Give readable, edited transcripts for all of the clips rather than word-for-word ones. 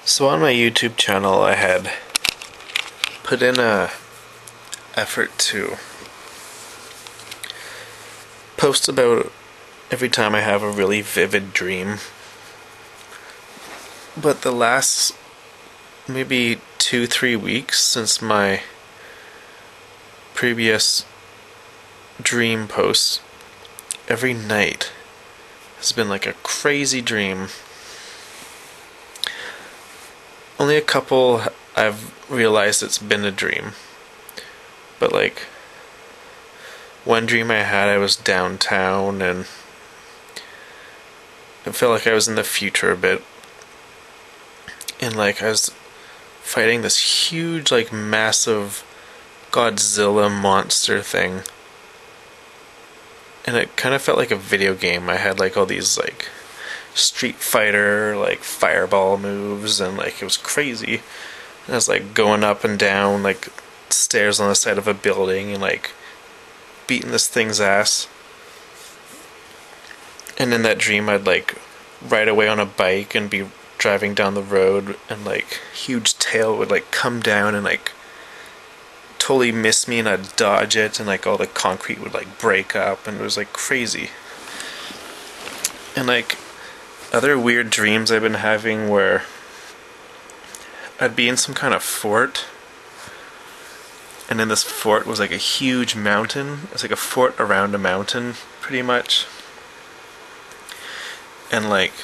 So on my YouTube channel, I had put in a effort to post about every time I have a really vivid dream. But the last maybe 2-3 weeks since my previous dream post, every night has been like a crazy dream. Only a couple I've realized it's been a dream. But like, one dream I had, I was downtown and it felt like I was in the future a bit. And like, I was fighting this huge, like, massive Godzilla monster thing. And it kind of felt like a video game. I had like all these like Street Fighter, like, fireball moves, and like, it was crazy. And I was like going up and down like stairs on the side of a building and like beating this thing's ass. And in that dream I'd like ride away on a bike and be driving down the road, and like huge tail would like come down and like totally miss me, and I'd dodge it, and like all the concrete would like break up, and it was like crazy. And like, other weird dreams I've been having where I'd be in some kind of fort, and in this fort was like a huge mountain. It's like a fort around a mountain, pretty much. And like,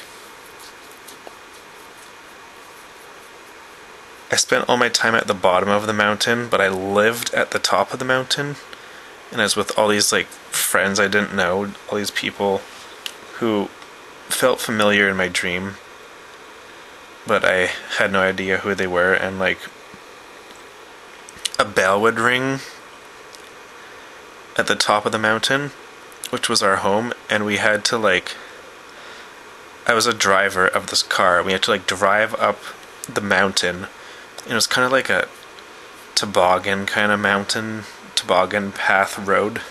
I spent all my time at the bottom of the mountain, but I lived at the top of the mountain, and I was with all these like friends I didn't know, all these people who felt familiar in my dream, but I had no idea who they were. And like, a bell would ring at the top of the mountain, which was our home, and we had to like, I was a driver of this car, we had to like drive up the mountain. It was kind of like a toboggan kind of mountain, toboggan path road.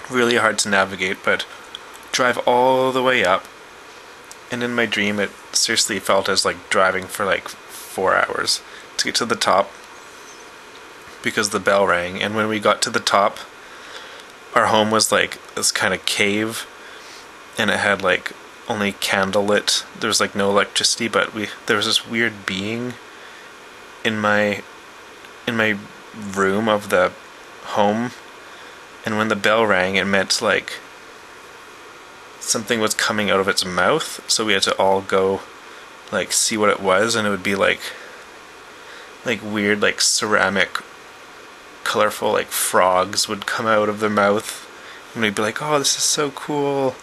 Really hard to navigate, but drive all the way up. And in my dream it seriously felt as like driving for like 4 hours to get to the top, because the bell rang. And when we got to the top, our home was like this kind of cave, and it had like only candlelit. There was like no electricity, but there was this weird being in my room of the home, and when the bell rang it meant like something was coming out of its mouth, so we had to all go like see what it was, and it would be like weird like ceramic colorful like frogs would come out of their mouth, and we'd be like, oh, this is so cool.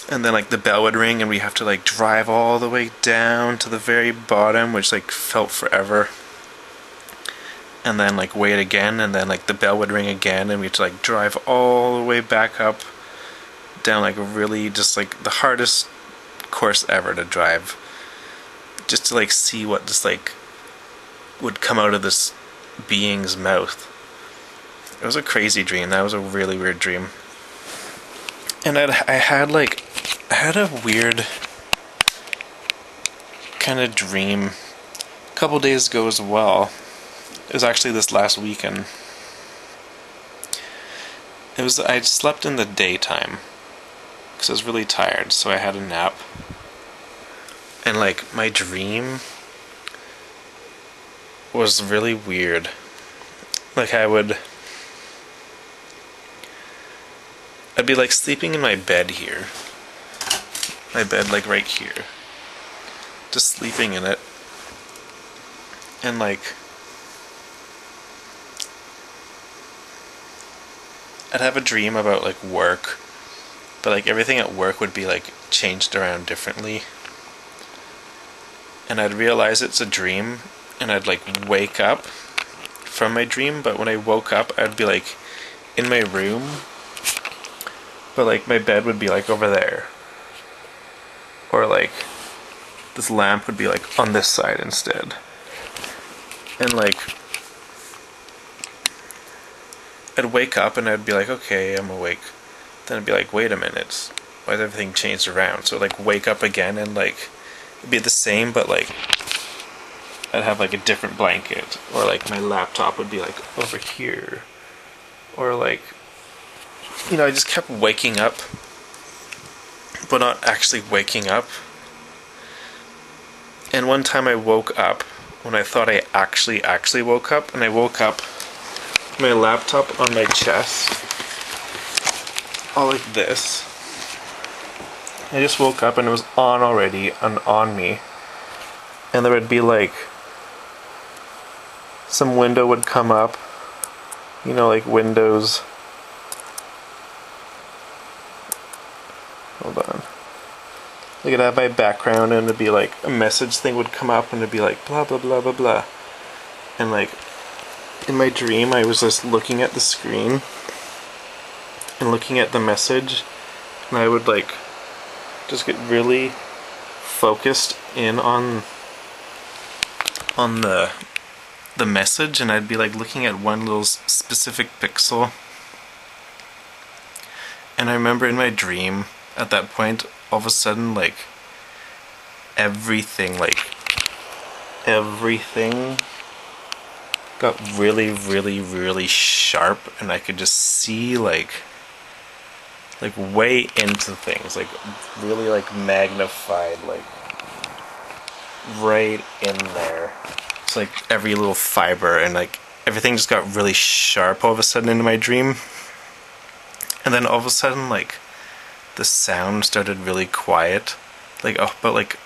And then like the bell would ring and we have to like drive all the way down to the very bottom, which like felt forever. And then like wait again, and then like the bell would ring again, and we had to like drive all the way back up, down like really just like the hardest course ever to drive, just to like see what just like would come out of this being's mouth. It was a crazy dream. That was a really weird dream. And I had a weird kind of dream a couple days ago as well. It was actually this last weekend. I slept in the daytime because I was really tired, so I had a nap. And like, my dream was really weird. Like, I'd be like sleeping in my bed here. My bed like right here. Just sleeping in it. And like, I'd have a dream about like work, but like everything at work would be like changed around differently. And I'd realize it's a dream, and I'd like wake up from my dream, but when I woke up I'd be like in my room, but like my bed would be like over there, or like this lamp would be like on this side instead. And like, I'd wake up and I'd be like, okay, I'm awake. Then I'd be like, wait a minute, why is everything changed around? So like wake up again, and like It'd be the same, but like I'd have like a different blanket, or like my laptop would be like over here, or like, you know, I just kept waking up, but not actually waking up. And one time I woke up when I thought I actually woke up, and I woke up, my laptop on my chest, all like this. I just woke up and it was on already and on me, and there would be like some window would come up, you know, like Windows. Hold on. Like it'd have my background, and it'd be like a message thing would come up, and it'd be like blah blah blah blah blah. And like in my dream, I was just looking at the screen and looking at the message, and I would like just get really focused in on the message, and I'd be like looking at one little specific pixel. And I remember in my dream at that point, all of a sudden, like everything got really, really, really sharp, and I could just see like way into things, like really like magnified, like right in there. It's like every little fiber, and like everything just got really sharp all of a sudden in my dream. And then all of a sudden, like the sound started really quiet, like but like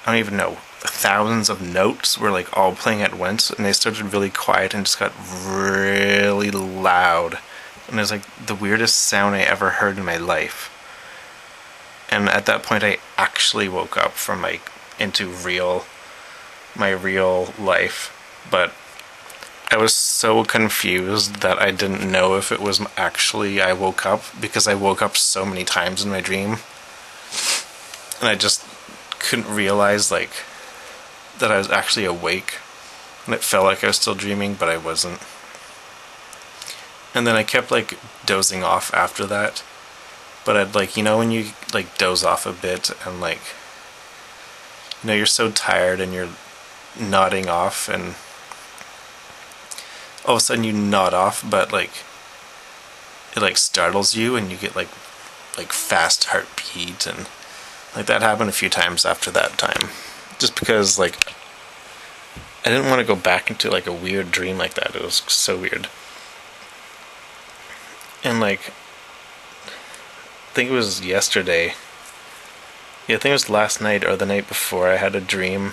I don't even know, thousands of notes were like all playing at once, and they started really quiet and just got really loud, and it was like the weirdest sound I ever heard in my life. And at that point I actually woke up from into my real life, but I was so confused that I didn't know if it was actually I woke up, because I woke up so many times in my dream, and I just couldn't realize like that I was actually awake, and it felt like I was still dreaming, but I wasn't. And then I kept like dozing off after that, but I'd like, you know, when you like doze off a bit and like, you know, you're so tired and you're nodding off, and all of a sudden you nod off, but like it like startles you, and you get like fast heartbeat, and like that happened a few times after that time, just because like I didn't want to go back into like a weird dream like that. It was so weird. And like I think it was yesterday, yeah, I think it was last night or the night before, I had a dream